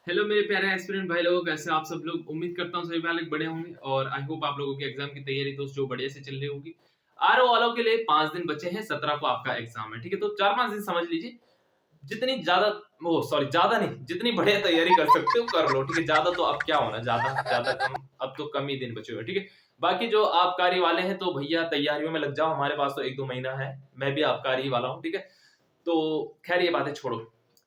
Hello मेरे प्यारे aspirant भाई लोगों, कैसे आप सब लोग। उम्मीद करता हूँ सभी भाई लोग बढ़िया होंगे और आई होप आप लोगों की एग्जाम की तैयारी दोस्त जो बढ़िया से चल रही होगी। आरओ वालों के लिए 5 दिन बचे हैं, 17 को आपका एग्जाम है। ठीक है, तो 4-5 दिन समझ लीजिए। जितनी ज्यादा वो सॉरी ज्यादा नहीं, जितनी बढ़िया तैयारी कर सकते हो कर लो। ठीक है, ज्यादा तो अब क्या होना, ज्यादा ज्यादा कम, अब तो कम ही दिन बचे हुए हैं। ठीक है, बाकी जो आबकारी वाले हैं तो भैया तैयारियों में लग जाओ। हमारे पास तो 1-2 महीना है, मैं भी आबकारी ही वाला हूँ। ठीक है, तो खैर ये बातें छोड़ो,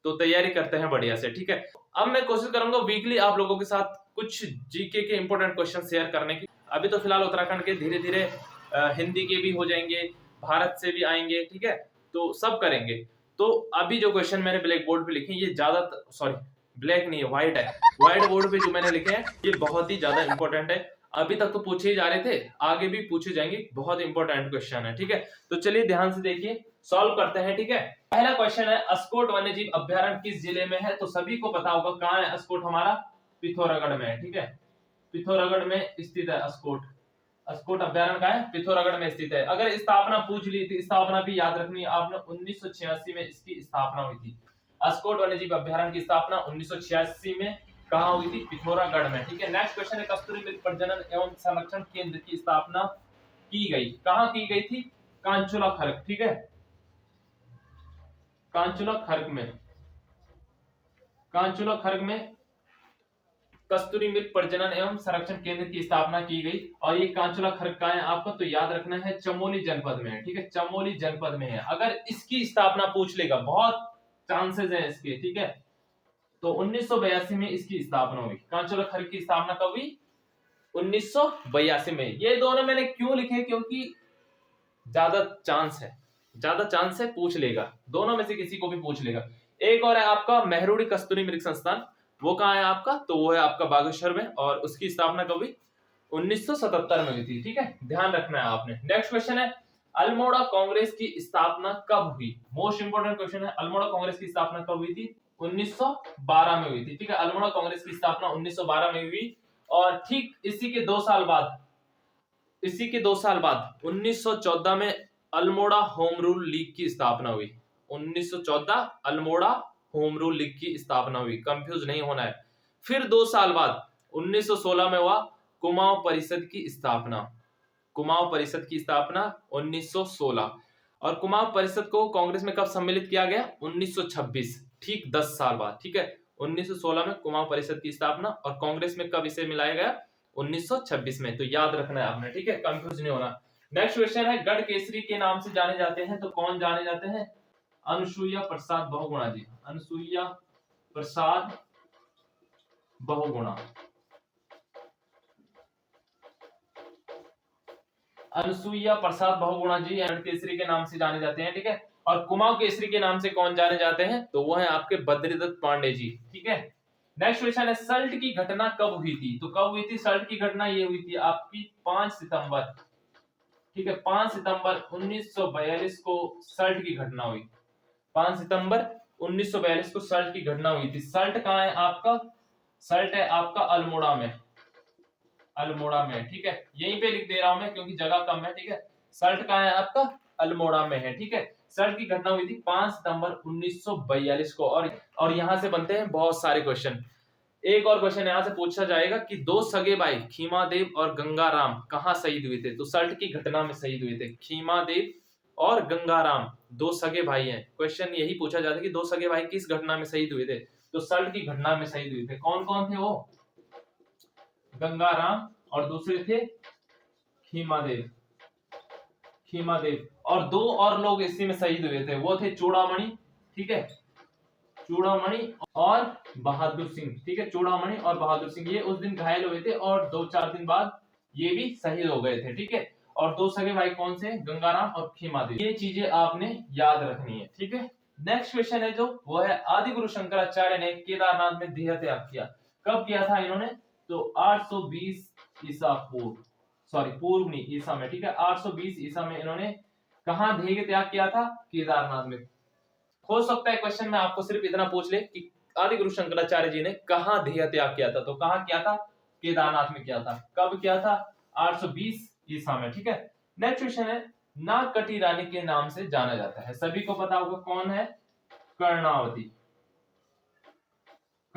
तो तैयारी करते हैं बढ़िया से। ठीक है, अब मैं कोशिश करूंगा वीकली आप लोगों के साथ कुछ जीके के इंपॉर्टेंट क्वेश्चन शेयर करने की। अभी तो फिलहाल उत्तराखंड के, धीरे धीरे हिंदी के भी हो जाएंगे, भारत से भी आएंगे। ठीक है, तो सब करेंगे। तो अभी जो क्वेश्चन मैंने ब्लैक बोर्ड पे लिखे हैं, ये ज्यादा सॉरी ब्लैक नहीं है, व्हाइट है। व्हाइट बोर्ड पे जो मैंने लिखे हैं ये बहुत ही ज्यादा इंपॉर्टेंट है। अभी तक तो पूछे ही जा रहे थे, आगे भी पूछे जाएंगे। बहुत इंपॉर्टेंट क्वेश्चन है। ठीक है, तो चलिए ध्यान से देखिए, सॉल्व करते हैं। ठीक है, पहला क्वेश्चन है, अस्कोट वन्यजीव अभ्यारण्य किस जिले में है? तो सभी को पता होगा कहां है अस्कोट, हमारा पिथौरागढ़ में है। ठीक है, पिथौरागढ़ में स्थित है अस्कोट। अस्कोट अभ्यारण्य का है, पिथौरागढ़ में स्थित है। अगर स्थापना पूछ ली थी, स्थापना भी याद रखनी है आपने, 1986 में इसकी स्थापना हुई थी। अस्कोट वन्यजीव अभ्यारण्य की स्थापना 1986 में कहा हुई थी? पिथौरागढ़ में। ठीक है, नेक्स्ट क्वेश्चन है, कस्तूरी मृग प्रजनन एवं संरक्षण केंद्र की स्थापना की गई, कहां की गई थी? कांचुला खर्क। ठीक है, कांचुला खर्क में, कांचुला खर्क में कस्तूरी मृग प्रजनन एवं संरक्षण केंद्र की स्थापना की गई। और ये कांचुला खर्क का है आपको, तो याद रखना है चमोली जनपद में है। ठीक है, चमोली जनपद में है। अगर इसकी स्थापना पूछ लेगा, बहुत चांसेस है इसके। ठीक है, तो 1982 में इसकी स्थापना हुई। कांचुला खर्क की स्थापना कब हुई? 1982 में। ये दोनों मैंने क्यों लिखे? क्योंकि ज्यादा चांस है, ज्यादा चांस है पूछ लेगा, दोनों में से किसी को भी पूछ लेगा। एक और है आपका मेहरुड़ी कस्तूरी मृग संस्थान, वो कहाँ है आपका? तो वो है आपका बागेश्वर में, और उसकी स्थापना कब हुई? 1977 में हुई थी। ठीक है, ध्यान रखना है आपने। नेक्स्ट क्वेश्चन है, अल्मोड़ा कांग्रेस की स्थापना कब हुई? मोस्ट इंपोर्टेंट क्वेश्चन है, अल्मोड़ा कांग्रेस की स्थापना कब हुई थी? 1912 में हुई थी। ठीक है, अल्मोड़ा कांग्रेस की स्थापना 1912 में हुई। और ठीक इसी के 2 साल बाद, इसी के 2 साल बाद 1914 में अल्मोड़ा होम रूल लीग की स्थापना हुई। 1914 अल्मोड़ा होम रूल लीग की स्थापना हुई, कंफ्यूज नहीं होना है। फिर 2 साल बाद 1916 में हुआ कुमाऊं परिषद की स्थापना। कुमाऊं परिषद की स्थापना 1916। और कुमाऊं परिषद को कांग्रेस में कब सम्मिलित किया गया? 1926, ठीक 10 साल बाद। ठीक है, 1916 में कुमाऊं परिषद की स्थापना, और कांग्रेस में कब इसे मिलाया गया? 1926 में। तो याद रखना है आपने। ठीक है, कंफ्यूज नहीं होना। नेक्स्ट क्वेश्चन है, गढ़ केसरी के नाम से जाने जाते हैं, तो कौन जाने जाते हैं? अनुसुईया प्रसाद बहुगुणा जी, अनुसुईया प्रसाद बहुगुणा। अनुसुईया प्रसाद बहुगुणा जी गढ़ केसरी के नाम से जाने जाते हैं। ठीक है, और कुमाऊं केसरी के नाम से कौन जाने जाते हैं? तो वो है आपके बद्रीदत्त पांडे जी। ठीक है, नेक्स्ट क्वेश्चन है, सल्ट की घटना कब हुई थी? तो कब हुई थी सल्ट की घटना? ये हुई थी आपकी 5 सितंबर। ठीक है, 5 सितंबर 1942 को सल्ट की घटना हुई। 5 सितंबर 1942 को सल्ट की घटना हुई थी। सल्ट कहाँ है आपका? सल्ट है आपका अल्मोड़ा में, अल्मोड़ा में। ठीक है, यहीं पे लिख दे रहा हूं मैं क्योंकि जगह कम है। ठीक है, सल्ट कहाँ है आपका? अल्मोड़ा में है। ठीक है, सल्ट की घटना हुई थी 5 सितंबर 1942 को। और यहां से बनते हैं बहुत सारे क्वेश्चन। एक और क्वेश्चन यहां से पूछा जाएगा कि दो सगे भाई खीमादेव और गंगाराम कहां शहीद हुए थे? तो सल्ट की घटना में शहीद हुए थे। खीमादेव और गंगाराम दो सगे भाई हैं। क्वेश्चन यही पूछा जाता है कि दो सगे भाई किस घटना में शहीद हुए थे? तो सल्ट की घटना में शहीद हुए थे। कौन कौन थे वो? गंगाराम, और दूसरे थे खीमादेव। खीमादेव, और 2 और लोग इसी में शहीद हुए थे, वो थे चूड़ामणि। ठीक है, चूड़ामणि और बहादुर सिंह। ठीक है, चूड़ामणि और बहादुर सिंह ये उस दिन घायल हुए थे, और 2-4 दिन बाद ये भी शहीद हो गए थे। ठीक है, और दो सगे भाई कौन से? गंगाराम और खीमादेव। ये चीजें आपने याद रखनी है। ठीक है, नेक्स्ट क्वेश्चन है जो, वो है, आदि गुरु शंकराचार्य ने केदारनाथ में देह त्याग किया, कब किया था इन्होंने? तो 820 ईसा पूर्व, सॉरी पूर्व नहीं, ईसा में। ठीक है, 820 ईसा में इन्होंने कहां देह त्याग किया था? केदारनाथ में। हो सकता है क्वेश्चन में आपको सिर्फ इतना पूछ ले कि आदि गुरु शंकराचार्य जी ने कहां देह त्याग किया था? तो कहां किया था? केदारनाथ में किया था। कब किया था? 820 ईसा में। ठीक है, नेक्स्ट क्वेश्चन है, नागकटी रानी के नाम से जाना जाता है, सभी को पता होगा कौन है? कर्णावती।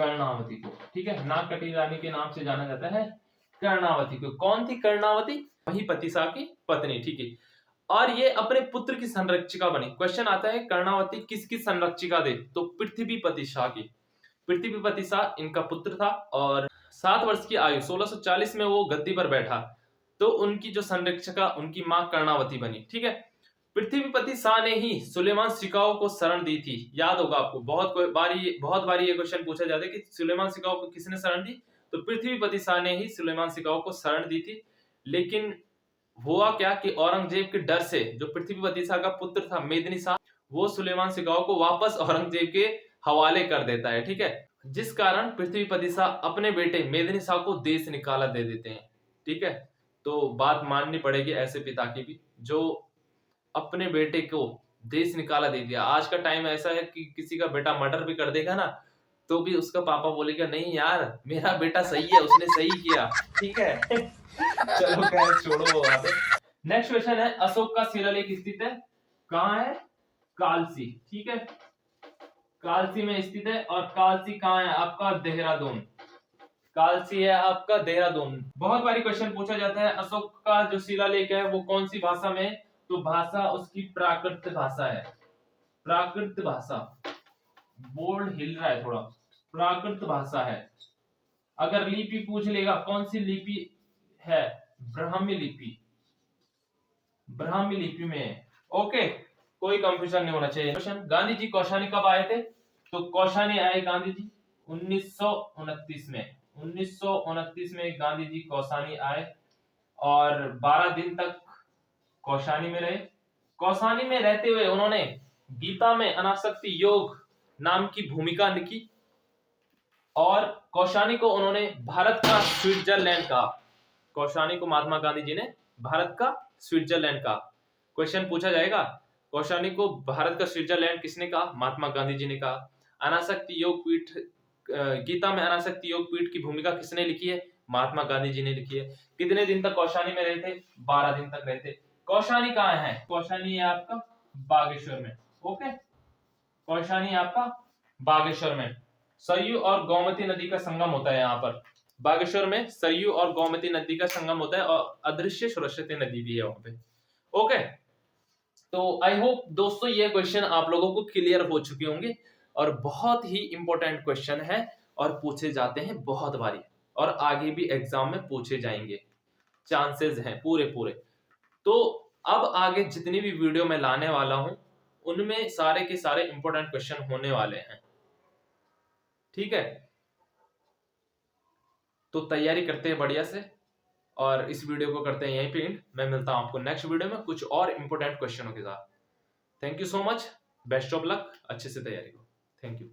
कर्णावती को, ठीक है। नागकटी रानी के नाम से जाना जाता है कर्णावती को। कौन थी कर्णावती? वही पतिसा की पत्नी, ठीक है। और ये अपने पुत्र की संरक्षिका बनी। क्वेश्चन आता है कर्णावती किसकी संरक्षिका थी? तो पृथ्वीपति शाह की। पृथ्वीपति शाह इनका पुत्र था और 7 वर्ष की आयु 1640 में वो गद्दी पर बैठा, तो उनकी जो संरक्षिका उनकी मां कर्णावती बनी, ठीक है। पृथ्वीपति शाह ने ही सुलेमान सिकाओ को शरण दी थी। याद होगा आपको, बहुत बारी ये क्वेश्चन पूछा जाता है कि सुलेमान सिकाओ को किसने शरण दी? तो पृथ्वीपति शाह ने ही सुलेमान सिकाओ को शरण दी थी। लेकिन हुआ क्या कि औरंगजेब के डर से जो पृथ्वीपति शाह का पुत्र था मेदिनी शाह, वो सुलेमान सिकाओ को वापस औरंगजेब के हवाले कर देता है, ठीक है। जिस कारण पृथ्वीपति शाह अपने बेटे मेदिनी शाह को देश निकाला दे देते हैं, ठीक है। तो बात माननी पड़ेगी ऐसे पिता की भी, जो अपने बेटे को देश निकाला दे दिया। आज का टाइम ऐसा है कि किसी का बेटा मर्डर भी कर देगा ना, तो भी उसका पापा बोलेगा नहीं यार मेरा बेटा सही है, उसने सही किया, ठीक है। चलो खैर छोड़ो वो बात। नेक्स्ट क्वेश्चन है अशोक का शिलालेख स्थित है कहाँ है? कालसी, ठीक है। कालसी में स्थित है। और कालसी कहाँ है? आपका देहरादून। कालसी है आपका देहरादून। बहुत बारी क्वेश्चन पूछा जाता है अशोक का जो शिलालेख है वो कौन सी भाषा में? तो भाषा उसकी प्राकृत भाषा है। प्राकृत भाषा, बोर्ड हिल रहा है थोड़ा। प्राकृत भाषा है। अगर लिपि पूछ लेगा कौन सी लिपि है? ब्राह्मी लिपि। ब्राह्मी लिपि में है, ओके। कोई कंफ्यूजन नहीं होना चाहिए। क्वेश्चन, गांधी जी कौशानी कब आए थे? तो कौशानी आए गांधी जी 1929 में। 1929 में गांधी जी कौशानी आए और 12 दिन तक कौशानी में रहे। कौशानी में रहते हुए उन्होंने गीता में अनासक्ति योग नाम की भूमिका लिखी और कौशानी को उन्होंने भारत का स्विट्जरलैंड कहा। कौशानी को महात्मा गांधी जी ने भारत का स्विट्जरलैंड कहा। क्वेश्चन पूछा जाएगा कौशानी को भारत का स्विट्जरलैंड किसने कहा? महात्मा गांधी जी ने कहा। अनासक्ति योग पीठ, गीता में अनासक्ति योग पीठ की भूमिका किसने लिखी है? महात्मा गांधी जी ने लिखी है। कितने दिन तक कौशानी में रहे थे? 12 दिन तक रहे थे। कौशानी कहाँ है? कौशानी है आपका बागेश्वर में, ओके। कौशानी आपका बागेश्वर में सरयू और गोमती नदी का संगम होता है। यहाँ पर बागेश्वर में सरयू और गोमती नदी का संगम होता है और अदृश्य सरस्वती नदी भी है वहां पे, ओके। तो आई होप दोस्तों ये क्वेश्चन आप लोगों को क्लियर हो चुके होंगे और बहुत ही इंपॉर्टेंट क्वेश्चन है और पूछे जाते हैं बहुत बारी और आगे भी एग्जाम में पूछे जाएंगे, चांसेस हैं पूरे पूरे। तो अब आगे जितनी भी वीडियो मैं लाने वाला हूं उनमें सारे के सारे इंपॉर्टेंट क्वेश्चन होने वाले हैं, ठीक है। तो तैयारी करते हैं बढ़िया से और इस वीडियो को करते हैं यहीं पे एंड। मैं मिलता हूं आपको नेक्स्ट वीडियो में कुछ और इंपॉर्टेंट क्वेश्चनों के साथ। Thank you so much, best of luck, अच्छे से तैयारी करो। Thank you.